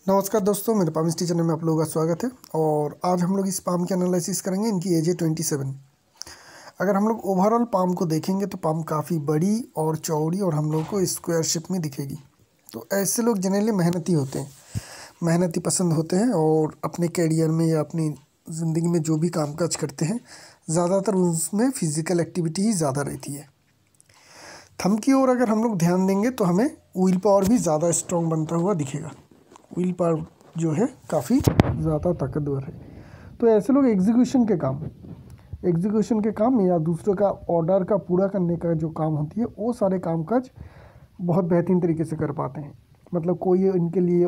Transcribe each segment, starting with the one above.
नमस्कार दोस्तों, मेरे पाम टीचर में आप लोगों का स्वागत है। और आज हम लोग इस पाम की एनालिसिस करेंगे। इनकी एज है 27। अगर हम लोग ओवरऑल पाम को देखेंगे तो पाम काफ़ी बड़ी और चौड़ी और हम लोग को स्क्वायर शेप में दिखेगी। तो ऐसे लोग जनरली मेहनती होते हैं, मेहनती पसंद होते हैं और अपने कैरियर में या अपनी ज़िंदगी में जो भी काम काज करते हैं ज़्यादातर उसमें फिज़िकल एक्टिविटी ही ज़्यादा रहती है। थंब की ओर अगर हम लोग ध्यान देंगे तो हमें व्हील पावर भी ज़्यादा स्ट्रॉन्ग बनता हुआ दिखेगा। व्हील पावर जो है काफ़ी ज़्यादा ताकतवर है। तो ऐसे लोग एग्जीक्यूशन के काम या दूसरों का ऑर्डर का पूरा करने का जो काम होती है वो सारे कामकाज बहुत बेहतरीन तरीके से कर पाते हैं। मतलब कोई इनके लिए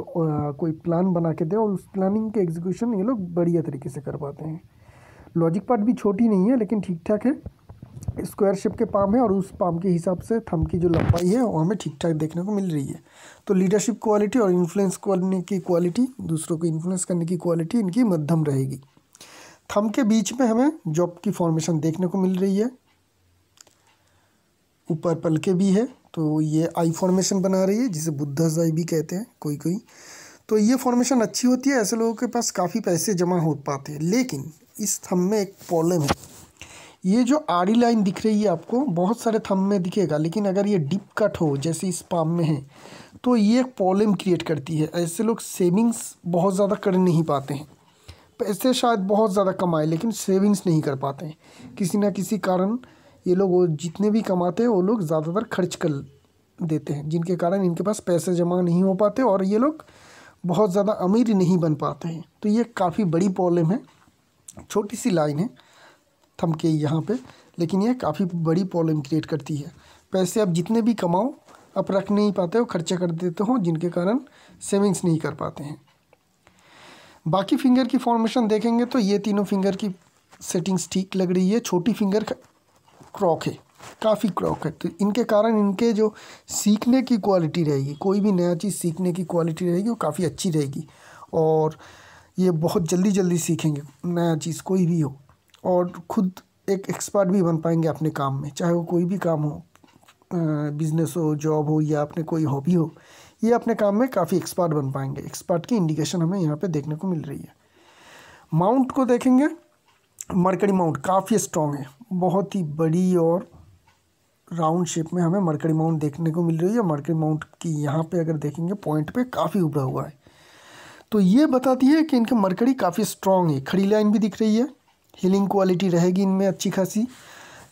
कोई प्लान बना के दे और उस प्लानिंग के एग्जीक्यूशन ये लोग बढ़िया तरीके से कर पाते हैं। लॉजिक पार्ट भी छोटी नहीं है लेकिन ठीक ठाक है। स्क्वायर शेप के पाम है और उस पाम के हिसाब से थंब की जो लंबाई है वो हमें ठीक ठाक देखने को मिल रही है। तो लीडरशिप क्वालिटी और इन्फ्लुएंस करने की क्वालिटी, दूसरों को इन्फ्लुएंस करने की क्वालिटी इनकी मध्यम रहेगी। थंब के बीच में हमें जॉब की फॉर्मेशन देखने को मिल रही है। ऊपर पलके भी है तो ये आई फॉर्मेशन बना रही है, जिसे बुद्धा's आई भी कहते हैं कोई। तो ये फॉर्मेशन अच्छी होती है। ऐसे लोगों के पास काफ़ी पैसे जमा हो पाते हैं। लेकिन इस थंब में एक प्रॉब्लम है। ये जो आड़ी लाइन दिख रही है आपको बहुत सारे थंब में दिखेगा, लेकिन अगर ये डीप कट हो जैसे इस पाम में है तो ये एक प्रॉब्लम क्रिएट करती है। ऐसे लोग सेविंग्स बहुत ज़्यादा कर नहीं पाते हैं। पैसे शायद बहुत ज़्यादा कमाए लेकिन सेविंग्स नहीं कर पाते हैं। किसी ना किसी कारण ये लोग वो जितने भी कमाते हैं वो लोग ज़्यादातर खर्च कर देते हैं, जिनके कारण इनके पास पैसे जमा नहीं हो पाते और ये लोग बहुत ज़्यादा अमीर नहीं बन पाते हैं। तो ये काफ़ी बड़ी प्रॉब्लम है। छोटी सी लाइन है थंब के यहाँ पे, लेकिन ये काफ़ी बड़ी प्रॉब्लम क्रिएट करती है। पैसे आप जितने भी कमाओ आप रख नहीं पाते हो, खर्चा कर देते हो, जिनके कारण सेविंग्स नहीं कर पाते हैं। बाकी फिंगर की फॉर्मेशन देखेंगे तो ये तीनों फिंगर की सेटिंग्स ठीक लग रही है। छोटी फिंगर क्रॉक है, काफ़ी क्रॉक है, तो इनके कारण इनके जो सीखने की क्वालिटी रहेगी, कोई भी नया चीज़ सीखने की क्वालिटी रहेगी वो काफ़ी अच्छी रहेगी और ये बहुत जल्दी सीखेंगे नया चीज़ कोई भी हो और ख़ुद एक एक्सपर्ट भी बन पाएंगे अपने काम में। चाहे वो कोई भी काम हो, बिजनेस हो, जॉब हो या अपने कोई हॉबी हो, ये अपने काम में काफ़ी एक्सपर्ट बन पाएंगे। एक्सपर्ट की इंडिकेशन हमें यहाँ पे देखने को मिल रही है। माउंट को देखेंगे, मरकरी माउंट काफ़ी स्ट्रॉन्ग है, बहुत ही बड़ी और राउंड शेप में हमें मरकरी माउंट देखने को मिल रही है। मरकरी माउंट की यहाँ पे अगर देखेंगे पॉइंट पे काफ़ी उभरा हुआ है, तो ये बताती है कि इनके मरकरी काफ़ी स्ट्रॉन्ग है। खड़ी लाइन भी दिख रही है, हीलिंग क्वालिटी रहेगी इनमें अच्छी खासी।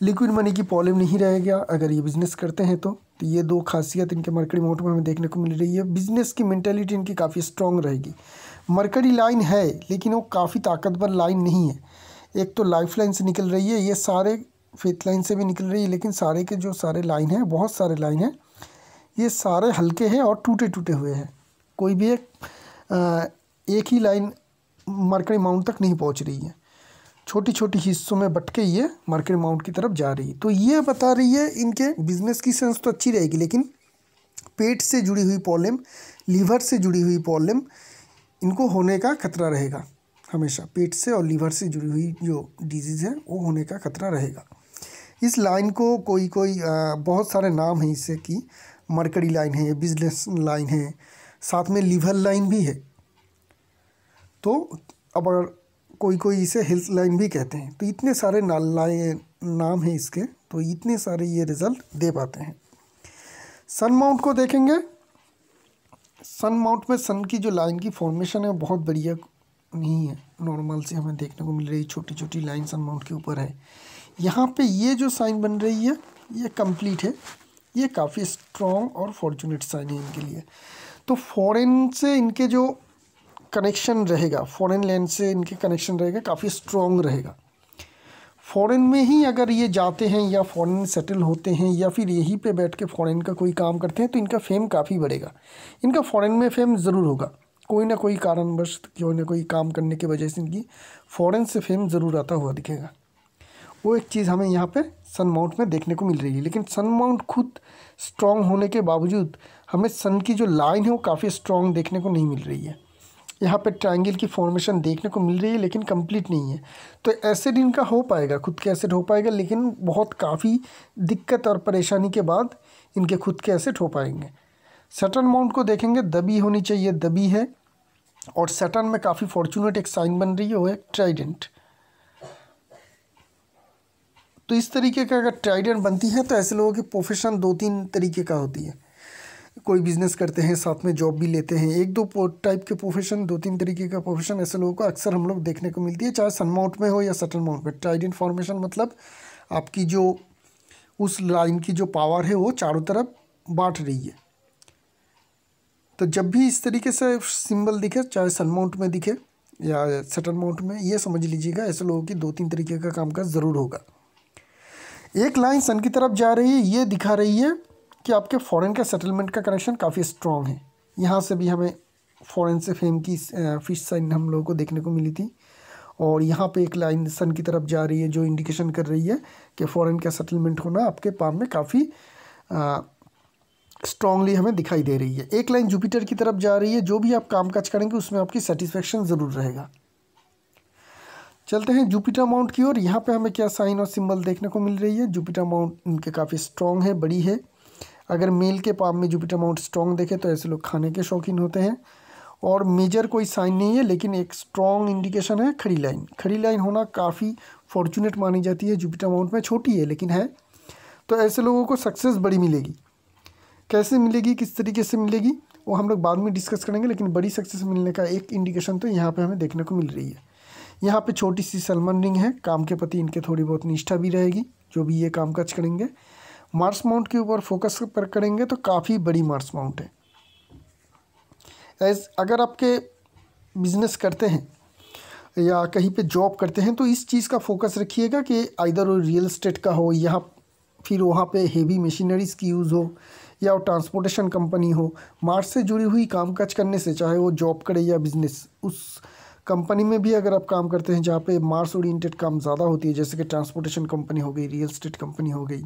लिक्विड मनी की प्रॉब्लम नहीं रहेगा अगर ये बिज़नेस करते हैं तो ये दो खासियत इनके मरकरी माउंट में हमें देखने को मिल रही है। बिज़नेस की मेंटालिटी इनकी काफ़ी स्ट्रॉन्ग रहेगी। मरकरी लाइन है लेकिन वो काफ़ी ताकतवर लाइन नहीं है। एक तो लाइफ लाइन से निकल रही है, ये सारे फेथ लाइन से भी निकल रही है, लेकिन सारे के जो सारे लाइन हैं, बहुत सारे लाइन हैं, ये सारे हल्के हैं और टूटे टूटे हुए हैं। कोई भी एक ही लाइन मरकरी माउंट तक नहीं पहुँच रही है, छोटी छोटी हिस्सों में बट के ये मरकरी माउंट की तरफ जा रही है। तो ये बता रही है इनके बिजनेस की सेंस तो अच्छी रहेगी, लेकिन पेट से जुड़ी हुई प्रॉब्लम, लीवर से जुड़ी हुई प्रॉब्लम इनको होने का खतरा रहेगा। हमेशा पेट से और लीवर से जुड़ी हुई जो डिजीज़ है वो होने का खतरा रहेगा। इस लाइन को कोई बहुत सारे नाम हैं इससे कि मरकरी लाइन है, बिजनेस लाइन है, साथ में लीवर लाइन भी है। तो अब अगर कोई इसे हेल्थ लाइन भी कहते हैं। तो इतने सारे नाम हैं इसके, तो इतने सारे ये रिज़ल्ट दे पाते हैं। सन माउंट को देखेंगे, सन माउंट में सन की जो लाइन की फॉर्मेशन है बहुत बढ़िया नहीं है, नॉर्मल से हमें देखने को मिल रही है। छोटी छोटी लाइन सन माउंट के ऊपर है। यहाँ पे ये जो साइन बन रही है ये कंप्लीट है, ये काफ़ी स्ट्रॉन्ग और फॉर्चुनेट साइन है इनके लिए। तो फॉरेन से इनके जो कनेक्शन रहेगा, फॉरेन लैंड से इनके कनेक्शन रहेगा, काफ़ी स्ट्रॉन्ग रहेगा। फॉरेन में ही अगर ये जाते हैं या फॉरेन सेटल होते हैं या फिर यहीं पे बैठ के फॉरेन का कोई काम करते हैं तो इनका फेम काफ़ी बढ़ेगा। इनका फॉरेन में फेम ज़रूर होगा, कोई ना कोई कारणवश, कोई ना कोई काम करने की वजह से इनकी फॉरेन से फेम ज़रूर आता हुआ दिखेगा। वो एक चीज़ हमें यहाँ पे सन माउंट में देखने को मिल रही है। लेकिन सन माउंट खुद स्ट्रॉन्ग होने के बावजूद हमें सन की जो लाइन है वो काफ़ी स्ट्रॉन्ग देखने को नहीं मिल रही है। यहाँ पे ट्रायंगल की फॉर्मेशन देखने को मिल रही है लेकिन कंप्लीट नहीं है। तो एसिड इनका हो पाएगा, खुद के एसिड हो पाएगा, लेकिन बहुत काफ़ी दिक्कत और परेशानी के बाद इनके खुद के एसिड हो पाएंगे। सटर्न माउंट को देखेंगे, दबी होनी चाहिए, दबी है। और सैटर्न में काफ़ी फॉर्चुनेट एक साइन बन रही है, वो है ट्राइडेंट। तो इस तरीके का अगर ट्राइडेंट बनती है तो ऐसे लोगों की प्रोफेशन 2-3 तरीके का होती है। कोई बिजनेस करते हैं, साथ में जॉब भी लेते हैं, 1-2 टाइप के प्रोफेशन, 2-3 तरीके का प्रोफेशन ऐसे लोगों को अक्सर हम लोग देखने को मिलती है, चाहे सन माउंट में हो या सटल माउंट में। ट्राइडेंट फॉर्मेशन मतलब आपकी जो उस लाइन की जो पावर है वो चारों तरफ बांट रही है। तो जब भी इस तरीके से सिंबल दिखे, चाहे सन माउंट में दिखे या सटल माउंट में, ये समझ लीजिएगा ऐसे लोगों की 2-3 तरीके का काम काज ज़रूर होगा। एक लाइन सन की तरफ जा रही है, ये दिखा रही है कि आपके फॉरेन का सेटलमेंट का कनेक्शन काफ़ी स्ट्रॉन्ग है। यहाँ से भी हमें फॉरेन से फेम की फिश साइन हम लोगों को देखने को मिली थी, और यहाँ पे एक लाइन सन की तरफ जा रही है जो इंडिकेशन कर रही है कि फॉरेन का सेटलमेंट होना आपके पाम में काफ़ी स्ट्रांगली हमें दिखाई दे रही है। एक लाइन जुपिटर की तरफ जा रही है, जो भी आप काम काज करेंगे उसमें आपकी सेटिस्फेक्शन ज़रूर रहेगा। चलते हैं जुपिटर माउंट की ओर। यहाँ पे हमें क्या साइन और सिंबल देखने को मिल रही है। जुपिटर माउंट इनके काफ़ी स्ट्रॉन्ग है, बड़ी है। अगर मेल के पाम में जुपिटर माउंट स्ट्रॉन्ग देखे तो ऐसे लोग खाने के शौकीन होते हैं। और मेजर कोई साइन नहीं है, लेकिन एक स्ट्रॉन्ग इंडिकेशन है खड़ी लाइन। खड़ी लाइन होना काफ़ी फॉर्चुनेट मानी जाती है जुपिटर माउंट में, छोटी है लेकिन है। तो ऐसे लोगों को सक्सेस बड़ी मिलेगी। कैसे मिलेगी, किस तरीके से मिलेगी, वो हम लोग बाद में डिस्कस करेंगे, लेकिन बड़ी सक्सेस मिलने का एक इंडिकेशन तो यहाँ पे हमें देखने को मिल रही है। यहाँ पे छोटी सी सलमान रिंग है, काम के प्रति इनके थोड़ी बहुत निष्ठा भी रहेगी जो भी ये काम काज करेंगे। मार्स माउंट के ऊपर फोकस पर करेंगे तो काफ़ी बड़ी मार्स माउंट है। अगर आपके बिजनेस करते हैं या कहीं पे जॉब करते हैं तो इस चीज़ का फोकस रखिएगा कि आइदर वो रियल एस्टेट का हो या फिर वहाँ पे हेवी मशीनरीज़ की यूज़ हो या वो ट्रांसपोर्टेशन कंपनी हो। मार्स से जुड़ी हुई कामकाज करने से, चाहे वो जॉब करे या बिजनेस, उस कंपनी में भी अगर आप काम करते हैं जहाँ पे मार्स ओरिएंटेड काम ज़्यादा होती है, जैसे कि ट्रांसपोर्टेशन कंपनी हो गई, रियल एस्टेट कंपनी हो गई,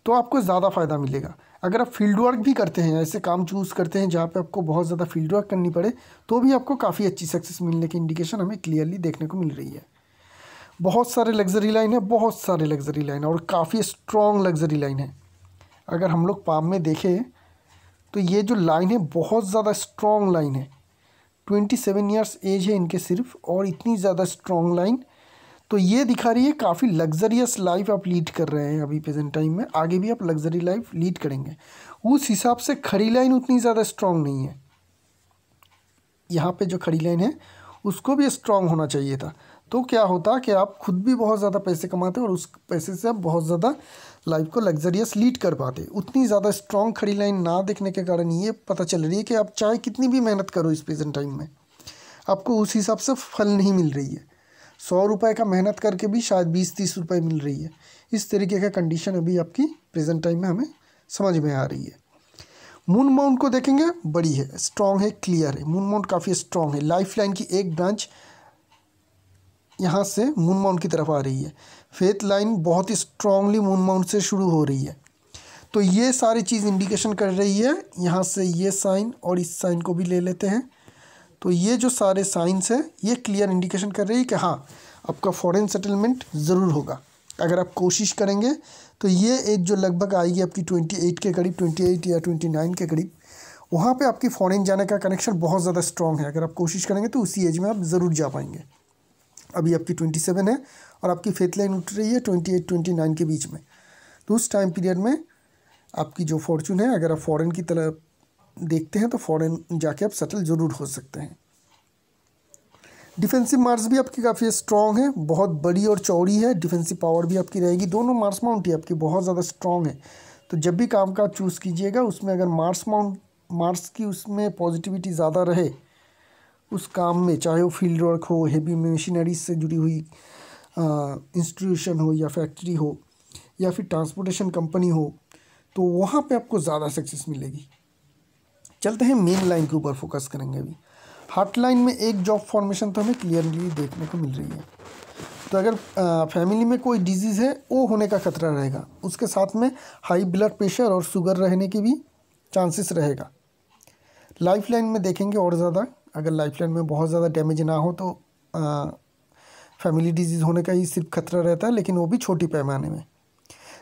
तो आपको ज़्यादा फ़ायदा मिलेगा। अगर आप फील्ड वर्क भी करते हैं, ऐसे काम चूज़ करते हैं जहाँ पे आपको बहुत ज़्यादा फील्ड वर्क करनी पड़े, तो भी आपको काफ़ी अच्छी सक्सेस मिलने की इंडिकेशन हमें क्लियरली देखने को मिल रही है। बहुत सारे लग्जरी लाइन है, बहुत सारे लग्जरी लाइन है, और काफ़ी स्ट्रॉन्ग लग्जरी लाइन है। अगर हम लोग पाम में देखें तो ये जो लाइन है बहुत ज़्यादा स्ट्रॉन्ग लाइन है। 27 ईयर्स एज है इनके सिर्फ, और इतनी ज़्यादा स्ट्रॉन्ग लाइन, तो ये दिखा रही है काफ़ी लग्जरियस लाइफ आप लीड कर रहे हैं अभी प्रेजेंट टाइम में। आगे भी आप लग्जरी लाइफ लीड करेंगे। उस हिसाब से खड़ी लाइन उतनी ज़्यादा स्ट्रॉन्ग नहीं है। यहाँ पे जो खड़ी लाइन है उसको भी स्ट्रॉन्ग होना चाहिए था, तो क्या होता कि आप खुद भी बहुत ज़्यादा पैसे कमाते और उस पैसे से आप बहुत ज़्यादा लाइफ को लग्जरियस लीड कर पाते। उतनी ज़्यादा स्ट्रॉन्ग खड़ी लाइन ना देखने के कारण ये पता चल रही है कि आप चाहे कितनी भी मेहनत करो इस प्रेजेंट टाइम में, आपको उस हिसाब से फल नहीं मिल रही है। 100 रुपये का मेहनत करके भी शायद 20-30 रुपये मिल रही है। इस तरीके का कंडीशन अभी आपकी प्रेजेंट टाइम में हमें समझ में आ रही है। मून माउंट को देखेंगे, बड़ी है, स्ट्रॉन्ग है, क्लियर है। मून माउंट काफ़ी स्ट्रॉन्ग है। लाइफ लाइन की एक ब्रांच यहाँ से मून माउंट की तरफ आ रही है। फेथ लाइन बहुत ही स्ट्रांगली मून माउंट से शुरू हो रही है। तो ये सारी चीज़ इंडिकेशन कर रही है। यहाँ से ये साइन और इस साइन को भी ले लेते हैं, तो ये जो सारे साइंस हैं ये क्लियर इंडिकेशन कर रही है कि हाँ, आपका फॉरेन सेटलमेंट ज़रूर होगा। अगर आप कोशिश करेंगे तो ये एज जो लगभग आएगी आपकी 28 के करीब, 28 या 29 के करीब, वहाँ पे आपकी फॉरेन जाने का कनेक्शन बहुत ज़्यादा स्ट्रॉन्ग है। अगर आप कोशिश करेंगे तो उसी एज में आप ज़रूर जा पाएंगे। अभी आपकी 27 है और आपकी फेथ लाइन उठ रही है 28-29 के बीच में, तो उस टाइम पीरियड में आपकी जो फॉर्चून है, अगर आप फॉरेन की तरफ देखते हैं तो फॉरेन जाके आप सेटल ज़रूर हो सकते हैं। डिफेंसिव मार्स भी आपकी काफ़ी स्ट्रॉन्ग है, बहुत बड़ी और चौड़ी है। डिफेंसिव पावर भी आपकी रहेगी। दोनों मार्स माउंट ही आपकी बहुत ज़्यादा स्ट्रॉन्ग है। तो जब भी काम का चूज़ कीजिएगा उसमें अगर मार्स की उसमें पॉजिटिविटी ज़्यादा रहे उस काम में, चाहे वो फील्ड वर्क हो, हेवी मशीनरीज से जुड़ी हुई इंस्टीट्यूशन हो या फैक्ट्री हो या फिर ट्रांसपोर्टेशन कंपनी हो, तो वहाँ पे आपको ज़्यादा सक्सेस मिलेगी। चलते हैं मेन लाइन के ऊपर फोकस करेंगे अभी। हार्ट लाइन में एक जॉब फॉर्मेशन तो हमें क्लियरली देखने को मिल रही है। तो अगर फैमिली में कोई डिजीज़ है वो होने का खतरा रहेगा, उसके साथ में हाई ब्लड प्रेशर और शुगर रहने की भी चांसेस रहेगा। लाइफ लाइन में देखेंगे और ज़्यादा, अगर लाइफ लाइन में बहुत ज़्यादा डैमेज ना हो तो फैमिली डिजीज़ होने का ही सिर्फ खतरा रहता है, लेकिन वो भी छोटी पैमाने में।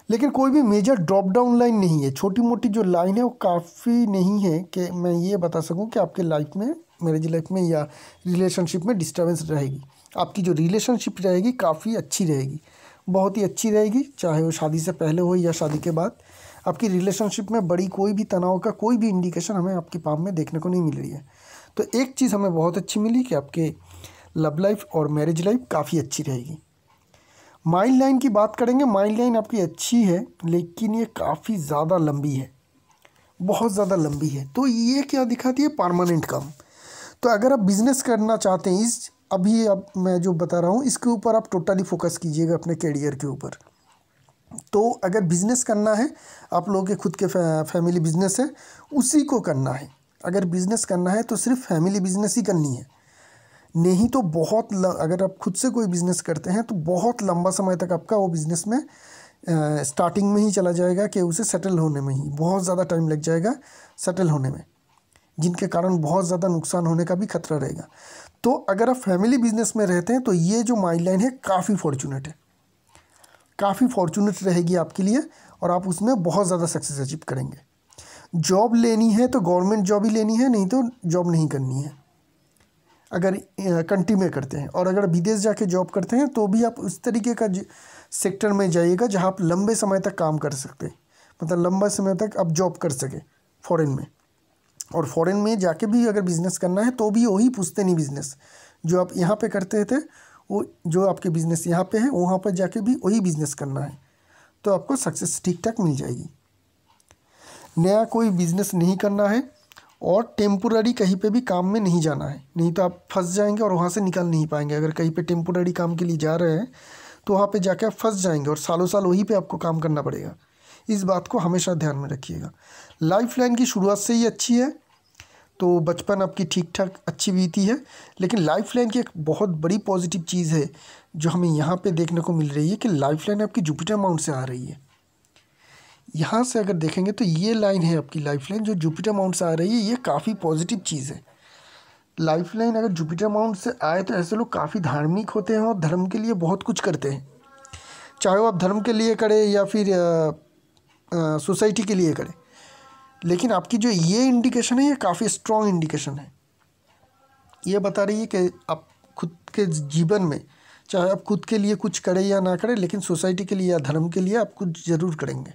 लेकिन कोई भी मेजर ड्रॉप डाउन लाइन नहीं है। छोटी मोटी जो लाइन है वो काफ़ी नहीं है कि मैं ये बता सकूं कि आपके लाइफ में, मैरिज लाइफ में या रिलेशनशिप में डिस्टर्बेंस रहेगी। आपकी जो रिलेशनशिप रहेगी काफ़ी अच्छी रहेगी, बहुत ही अच्छी रहेगी, चाहे वो शादी से पहले हो या शादी के बाद। आपकी रिलेशनशिप में बड़ी कोई भी तनाव का कोई भी इंडिकेशन हमें आपकी पाम में देखने को नहीं मिल रही है। तो एक चीज़ हमें बहुत अच्छी मिली कि आपके लव लाइफ और मैरिज लाइफ काफ़ी अच्छी रहेगी। माइंड लाइन की बात करेंगे। माइंड लाइन आपकी अच्छी है, लेकिन ये काफ़ी ज़्यादा लंबी है, बहुत ज़्यादा लंबी है। तो ये क्या दिखाती है? परमानेंट काम। तो अगर आप बिज़नेस करना चाहते हैं, अब मैं जो बता रहा हूँ इसके ऊपर आप टोटली फोकस कीजिएगा, अपने करियर के ऊपर। तो अगर बिज़नेस करना है, आप लोगों के खुद के फैमिली बिज़नेस है, उसी को करना है। अगर बिज़नेस करना है तो सिर्फ फैमिली बिज़नेस ही करनी है, नहीं तो अगर आप खुद से कोई बिज़नेस करते हैं तो बहुत लंबा समय तक आपका वो बिज़नेस में स्टार्टिंग में ही चला जाएगा कि उसे सेटल होने में ही बहुत ज़्यादा टाइम लग जाएगा, सेटल होने में, जिनके कारण बहुत ज़्यादा नुकसान होने का भी खतरा रहेगा। तो अगर आप फैमिली बिज़नेस में रहते हैं तो ये जो माइंड लाइन है काफ़ी फॉर्चुनेट है, काफ़ी फॉर्चुनेट रहेगी आपके लिए, और आप उसमें बहुत ज़्यादा सक्सेस अचीव करेंगे। जॉब लेनी है तो गवर्नमेंट जॉब ही लेनी है, नहीं तो जॉब नहीं करनी है अगर कंट्री में करते हैं। और अगर विदेश जाके जॉब करते हैं तो भी आप उस तरीके का सेक्टर में जाइएगा जहाँ आप लंबे समय तक काम कर सकते हैं, मतलब लंबा समय तक आप जॉब कर सके फॉरेन में। और फॉरेन में जाके भी अगर बिज़नेस करना है तो भी वही पुश्तैनी बिज़नेस जो आप यहाँ पे करते थे, वो जो आपके बिज़नेस यहाँ पे है वहाँ पर जाके भी वही बिज़नेस करना है, तो आपको सक्सेस ठीक ठाक मिल जाएगी। नया कोई बिज़नेस नहीं करना है, और टेम्पोररी कहीं पे भी काम में नहीं जाना है, नहीं तो आप फंस जाएंगे और वहाँ से निकल नहीं पाएंगे। अगर कहीं पे टेम्पोररी काम के लिए जा रहे हैं तो वहाँ पे जाके आप फंस जाएंगे और सालों साल वहीं पे आपको काम करना पड़ेगा। इस बात को हमेशा ध्यान में रखिएगा। लाइफ लाइन की शुरुआत से ही अच्छी है, तो बचपन आपकी ठीक ठाक अच्छी बीती है। लेकिन लाइफ लाइन की एक बहुत बड़ी पॉजिटिव चीज़ है जो हमें यहाँ पर देखने को मिल रही है कि लाइफ लाइन आपकी जुपिटर माउंट से आ रही है। यहाँ से अगर देखेंगे तो ये लाइन है आपकी लाइफ लाइन जो जुपिटर माउंट से आ रही है, ये काफ़ी पॉजिटिव चीज़ है। लाइफ लाइन अगर जुपिटर माउंट से आए तो ऐसे लोग काफ़ी धार्मिक होते हैं और धर्म के लिए बहुत कुछ करते हैं, चाहे वो आप धर्म के लिए करें या फिर सोसाइटी के लिए करें। लेकिन आपकी जो ये इंडिकेशन है ये काफ़ी स्ट्रॉन्ग इंडिकेशन है। ये बता रही है कि आप खुद के जीवन में, चाहे आप खुद के लिए कुछ करें या ना करें, लेकिन सोसाइटी के लिए या धर्म के लिए आप कुछ ज़रूर करेंगे।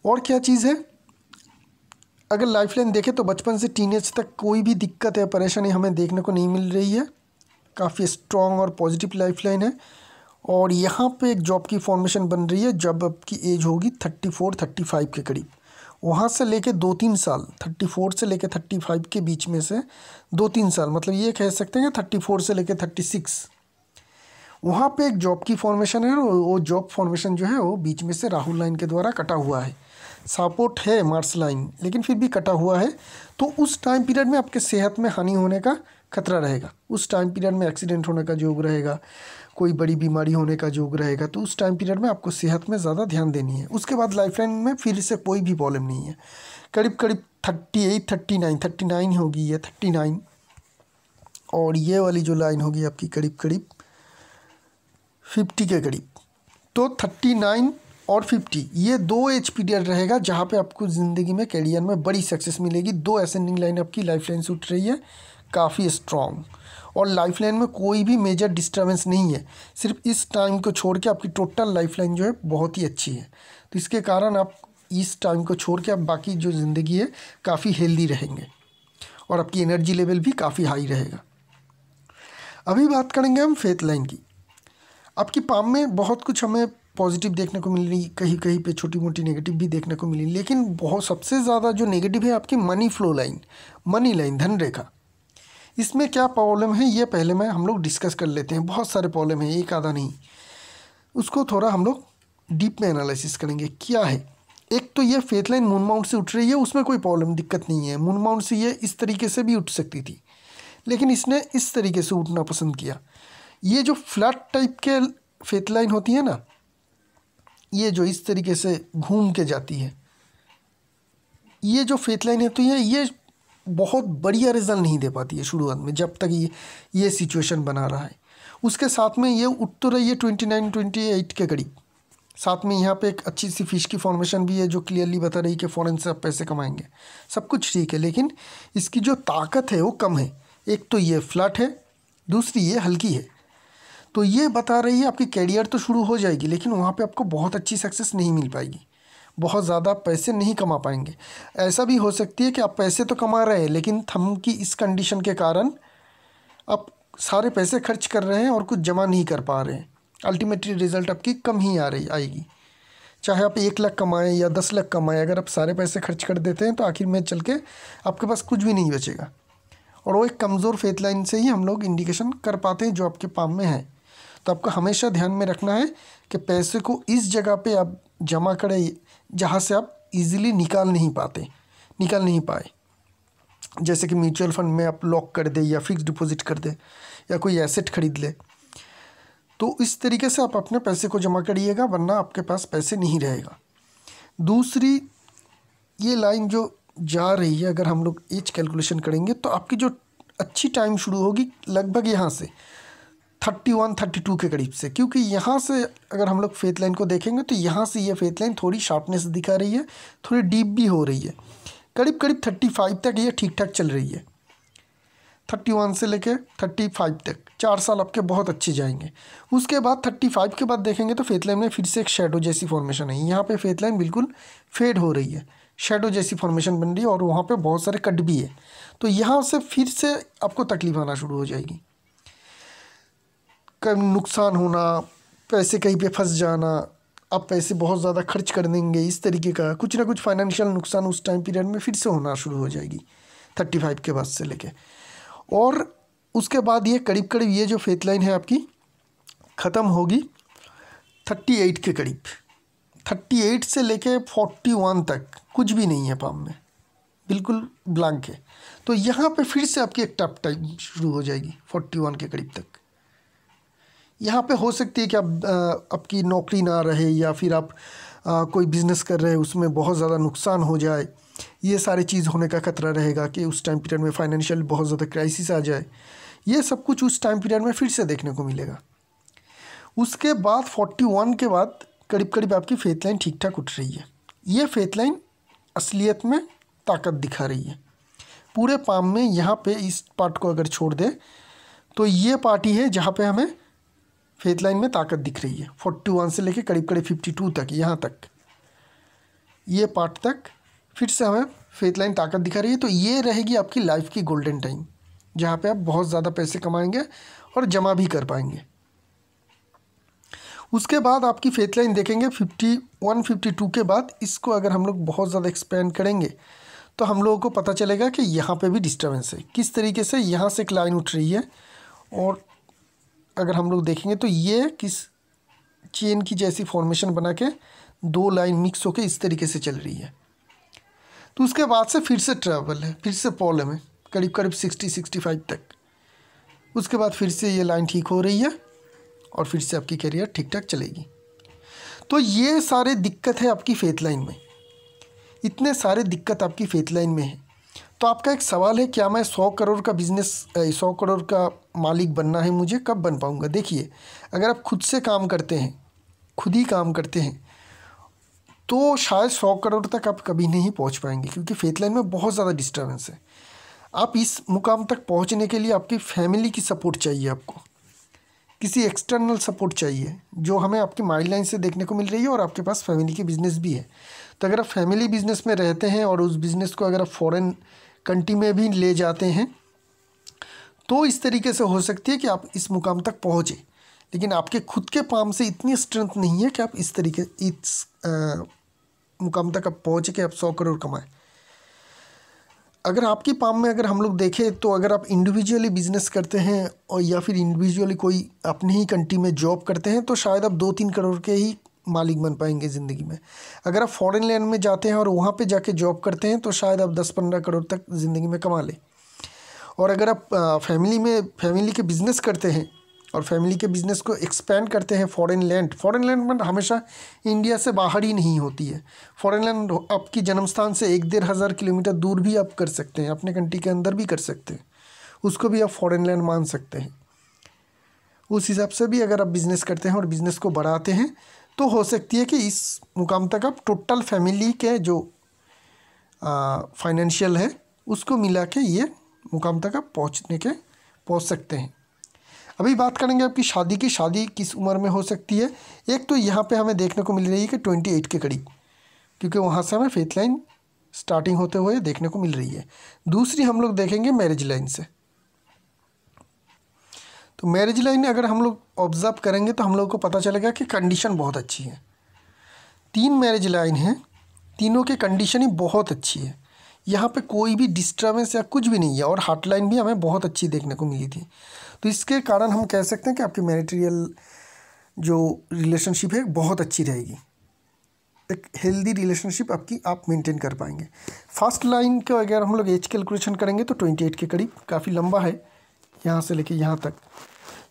और क्या चीज़ है, अगर लाइफ लाइन देखें तो बचपन से टीनेज तक कोई भी दिक्कत या परेशानी हमें देखने को नहीं मिल रही है, काफ़ी स्ट्रॉन्ग और पॉजिटिव लाइफ लाइन है। और यहाँ पे एक जॉब की फॉर्मेशन बन रही है जब आपकी एज होगी 34-35 के करीब। वहाँ से लेके 2-3 साल, 34 से लेके 35 के बीच में से 2-3 साल, मतलब ये कह सकते हैं 34 से लेके 36, वहाँ पे एक जॉब की फॉर्मेशन है। वो जॉब फॉर्मेशन जो है वो बीच में से राहुल लाइन के द्वारा कटा हुआ है। सपोर्ट है मार्स लाइन, लेकिन फिर भी कटा हुआ है। तो उस टाइम पीरियड में आपके सेहत में हानि होने का खतरा रहेगा, उस टाइम पीरियड में एक्सीडेंट होने का योग रहेगा, कोई बड़ी बीमारी होने का योग रहेगा। तो उस टाइम पीरियड में आपको सेहत में ज़्यादा ध्यान देनी है। उसके बाद लाइफ लाइन में फिर से कोई भी प्रॉब्लम नहीं है। करीब करीब 38-39 होगी, ये 39, और ये वाली जो लाइन होगी आपकी करीब करीब 50 के करीब। तो 39 और 50 ये 2 एज पीरियड रहेगा जहाँ पे आपको ज़िंदगी में, करियर में बड़ी सक्सेस मिलेगी। 2 असेंडिंग लाइन आपकी लाइफ लाइन से उठ रही है, काफ़ी स्ट्रॉन्ग। और लाइफ लाइन में कोई भी मेजर डिस्टर्बेंस नहीं है, सिर्फ इस टाइम को छोड़ के आपकी टोटल लाइफ लाइन जो है बहुत ही अच्छी है। तो इसके कारण आप इस टाइम को छोड़ के आप बाकी जो ज़िंदगी है काफ़ी हेल्दी रहेंगे, और आपकी एनर्जी लेवल भी काफ़ी हाई रहेगा। अभी बात करेंगे हम फेथ लाइन की। आपकी पाम में बहुत कुछ हमें पॉजिटिव देखने को मिल रही, कहीं कहीं पे छोटी मोटी नेगेटिव भी देखने को मिली, लेकिन बहुत सबसे ज़्यादा जो नेगेटिव है आपकी money flow line, money line, धन रेखा। इसमें क्या प्रॉब्लम है ये पहले हम लोग डिस्कस कर लेते हैं। बहुत सारे प्रॉब्लम है, एक आधा नहीं, उसको थोड़ा हम लोग डीप में एनालिसिस करेंगे क्या है। एक तो ये फेथ लाइन मून माउंट से उठ रही है, उसमें कोई प्रॉब्लम दिक्कत नहीं है। मून माउंट से ये इस तरीके से भी उठ सकती थी, लेकिन इसने इस तरीके से उठना पसंद किया। ये जो फ्लैट टाइप के फेथ लाइन होती है ना, ये जो इस तरीके से घूम के जाती है, ये जो फेथ लाइन होती है ये बहुत बढ़िया रिजल्ट नहीं दे पाती है शुरुआत में, जब तक ये सिचुएशन बना रहा है। उसके साथ में ये उठ तो रही है 29-28 के करीब, साथ में यहाँ पे एक अच्छी सी फिश की फॉर्मेशन भी है जो क्लियरली बता रही है कि फ़ॉरेन से आप पैसे कमाएंगे। सब कुछ ठीक है, लेकिन इसकी जो ताकत है वो कम है। एक तो ये फ्लैट है, दूसरी ये हल्की है। तो ये बता रही है आपकी कैरियर तो शुरू हो जाएगी, लेकिन वहाँ पे आपको बहुत अच्छी सक्सेस नहीं मिल पाएगी, बहुत ज़्यादा पैसे नहीं कमा पाएंगे। ऐसा भी हो सकती है कि आप पैसे तो कमा रहे हैं, लेकिन थंब की इस कंडीशन के कारण आप सारे पैसे खर्च कर रहे हैं और कुछ जमा नहीं कर पा रहे हैं। अल्टीमेटली रिज़ल्ट आपकी कम ही आएगी। चाहे आप 1 लाख कमाएं या 10 लाख कमाएं, अगर आप सारे पैसे खर्च कर देते हैं तो आखिर में चल के आपके पास कुछ भी नहीं बचेगा। और वो एक कमज़ोर फेथ लाइन से ही हम लोग इंडिकेशन कर पाते हैं जो आपके पाम में है। तो आपको हमेशा ध्यान में रखना है कि पैसे को इस जगह पे आप जमा करें जहाँ से आप इजीली निकाल नहीं पाए। जैसे कि म्यूचुअल फंड में आप लॉक कर दे या फिक्स डिपॉजिट कर दे या कोई एसेट खरीद ले। तो इस तरीके से आप अपने पैसे को जमा करिएगा, वरना आपके पास पैसे नहीं रहेगा। दूसरी ये लाइन जो जा रही है, अगर हम लोग एज कैलकुलेशन करेंगे तो आपकी जो अच्छी टाइम शुरू होगी लगभग यहाँ से 31-32 के करीब से, क्योंकि यहाँ से अगर हम लोग फेथ लाइन को देखेंगे तो यहाँ से ये फेथ लाइन थोड़ी शार्पनेस दिखा रही है, थोड़ी डीप भी हो रही है। करीब 35 तक ये ठीक ठाक चल रही है। 31 से लेके 35 तक 4 साल आपके बहुत अच्छे जाएंगे। उसके बाद 35 के बाद देखेंगे तो फेथ लाइन में फिर से एक शेडो जैसी फॉर्मेशन है। यहाँ पे फेथ लाइन बिल्कुल फेड हो रही है, शेडो जैसी फॉर्मेशन बन रही है और वहाँ पे बहुत सारे कट भी है। तो यहाँ से फिर से आपको तकलीफ आना शुरू हो जाएगी, कभी नुकसान होना, पैसे कहीं पे फंस जाना, आप पैसे बहुत ज़्यादा खर्च कर देंगे, इस तरीके का कुछ ना कुछ फाइनेंशियल नुकसान उस टाइम पीरियड में फिर से होना शुरू हो जाएगी 35 के बाद से लेके। और उसके बाद ये करीब ये जो फेथ लाइन है आपकी ख़त्म होगी 38 के करीब। 38 से लेके 41 तक कुछ भी नहीं है पाम में, बिल्कुल ब्लैंक है। तो यहाँ पे फिर से आपकी एक टफ टाइम शुरू हो जाएगी 41 के करीब तक। यहाँ पे हो सकती है कि आपकी नौकरी ना रहे या फिर आप कोई बिज़नेस कर रहे हैं उसमें बहुत ज़्यादा नुकसान हो जाए, ये सारी चीज़ होने का खतरा रहेगा कि उस टाइम पीरियड में फाइनेंशियल बहुत ज़्यादा क्राइसिस आ जाए। ये सब कुछ उस टाइम पीरियड में फिर से देखने को मिलेगा। उसके बाद 41 के बाद करीब आपकी फेथ लाइन ठीक ठाक उठ रही है। ये फेथ लाइन असलियत में ताकत दिखा रही है पूरे पाम में। यहाँ पे इस पार्ट को अगर छोड़ दे तो ये पार्ट ही है जहाँ पे हमें फेथ लाइन में ताकत दिख रही है। 41 से लेके करीब 52 तक, यहाँ तक ये पार्ट तक फिर से हमें फेथ लाइन ताकत दिखा रही है। तो ये रहेगी आपकी लाइफ की गोल्डन टाइम, जहाँ पे आप बहुत ज़्यादा पैसे कमाएंगे और जमा भी कर पाएंगे। उसके बाद आपकी फेथ लाइन देखेंगे 51-52 के बाद। इसको अगर हम लोग बहुत ज़्यादा एक्सपेंड करेंगे तो हम लोगों को पता चलेगा कि यहाँ पे भी डिस्टर्बेंस है। किस तरीके से यहाँ से एक लाइन उठ रही है और अगर हम लोग देखेंगे तो ये किस चेन की जैसी फॉर्मेशन बना के 2 लाइन मिक्स होके इस तरीके से चल रही है। तो उसके बाद से फिर से ट्रैवल है, फिर से प्रॉब्लम है करीब 60-65 तक। उसके बाद फिर से ये लाइन ठीक हो रही है और फिर से आपकी कैरियर ठीक ठाक चलेगी। तो ये सारे दिक्कत है आपकी फेथ लाइन में, इतने सारे दिक्कत आपकी फेथ लाइन में है। तो आपका एक सवाल है, क्या मैं 100 करोड़ का बिज़नेस 100 करोड़ का मालिक बनना है मुझे, कब बन पाऊँगा? देखिए, अगर आप खुद से काम करते हैं, खुद ही काम करते हैं, तो शायद 100 करोड़ तक आप कभी नहीं पहुंच पाएंगे, क्योंकि फेथ लाइन में बहुत ज़्यादा डिस्टर्बेंस है। आप इस मुकाम तक पहुंचने के लिए आपकी फैमिली की सपोर्ट चाहिए, आपको किसी एक्सटर्नल सपोर्ट चाहिए, जो हमें आपकी माइंड लाइन से देखने को मिल रही है। और आपके पास फैमिली की बिज़नेस भी है। तो अगर आप फैमिली बिज़नेस में रहते हैं और उस बिज़नेस को अगर आप फॉरेन कंट्री में भी ले जाते हैं तो इस तरीके से हो सकती है कि आप इस मुकाम तक पहुँचे। लेकिन आपके खुद के पाम से इतनी स्ट्रेंथ नहीं है कि आप इस तरीके इस मुकाम तक आप पहुँचे कि आप 100 करोड़ कमाएं। अगर आपकी पाम में अगर हम लोग देखें तो अगर आप इंडिविजुअली बिज़नेस करते हैं और या फिर इंडिविजुअली कोई अपनी ही कंट्री में जॉब करते हैं तो शायद आप 2-3 करोड़ के ही मालिक बन पाएंगे ज़िंदगी में। अगर आप फॉरेन लैंड में जाते हैं और वहाँ पे जाके जॉब करते हैं तो शायद आप 10-15 करोड़ तक ज़िंदगी में कमा लें। और अगर आप फैमिली के बिज़नेस करते हैं और फैमिली के बिज़नेस को एक्सपेंड करते हैं फॉरेन लैंड में हमेशा इंडिया से बाहर ही नहीं होती है। फॉरेन लैंड आपकी जन्म स्थान से 1-1.5 हज़ार किलोमीटर दूर भी आप कर सकते हैं, अपने कंट्री के अंदर भी कर सकते हैं, उसको भी आप फॉरेन लैंड मान सकते हैं। उस हिसाब से भी अगर आप बिज़नेस करते हैं और बिज़नेस को बढ़ाते हैं तो हो सकती है कि इस मुकाम तक आप टोटल फैमिली के जो फाइनेंशियल है उसको मिला के ये मुकाम तक आप पहुंच सकते हैं। अभी बात करेंगे आपकी शादी की। शादी किस उम्र में हो सकती है। एक तो यहाँ पे हमें देखने को मिल रही है कि 28 के करीब, क्योंकि वहाँ से हमें फेथ लाइन स्टार्टिंग होते हुए देखने को मिल रही है। दूसरी हम लोग देखेंगे मैरिज लाइन से। तो मैरिज लाइन अगर हम लोग ऑब्जर्व करेंगे तो हम लोग को पता चलेगा कि कंडीशन बहुत अच्छी है। 3 मैरिज लाइन हैं, तीनों की कंडीशन ही बहुत अच्छी है। यहाँ पे कोई भी डिस्टर्बेंस या कुछ भी नहीं है, और हार्ट लाइन भी हमें बहुत अच्छी देखने को मिली थी। तो इसके कारण हम कह सकते हैं कि आपकी मैरिटरियल जो रिलेशनशिप है बहुत अच्छी रहेगी। एक हेल्दी रिलेशनशिप आप मेंटेन कर पाएंगे। फर्स्ट लाइन का अगर हम लोग एज कैलकुलेशन करेंगे तो 28 के करीब, काफ़ी लंबा है यहाँ से लेके यहाँ तक।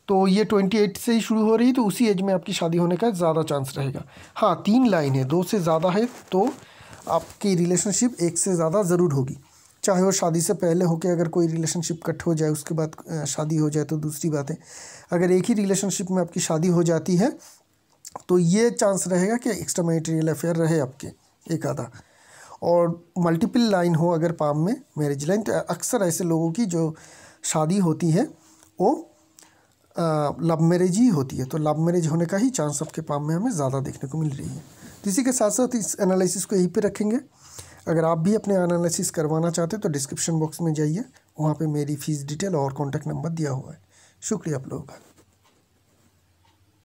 तो ये 28 से ही शुरू हो रही है, तो उसी एज में आपकी शादी होने का ज़्यादा चांस रहेगा। हाँ, 3 लाइन है, 2 से ज़्यादा है तो आपकी रिलेशनशिप 1 से ज़्यादा ज़रूर होगी। चाहे वो शादी से पहले हो के अगर कोई रिलेशनशिप कट हो जाए उसके बाद शादी हो जाए तो दूसरी बात है। अगर एक ही रिलेशनशिप में आपकी शादी हो जाती है तो ये चांस रहेगा कि एक्स्ट्रा मैरिटल अफेयर रहे आपके एक आधा। और मल्टीपल लाइन हो अगर पाम में मैरिज लाइन, तो अक्सर ऐसे लोगों की जो शादी होती है वो लव मैरिज ही होती है। तो लव मैरिज होने का ही चांस आपके पाम में हमें ज़्यादा देखने को मिल रही है। तो इसी के साथ साथ इस एनालिसिस को यहीं पे रखेंगे। अगर आप भी अपने एनालिसिस करवाना चाहते हैं तो डिस्क्रिप्शन बॉक्स में जाइए, वहाँ पे मेरी फ़ीस डिटेल और कॉन्टैक्ट नंबर दिया हुआ है। शुक्रिया आप लोगों का।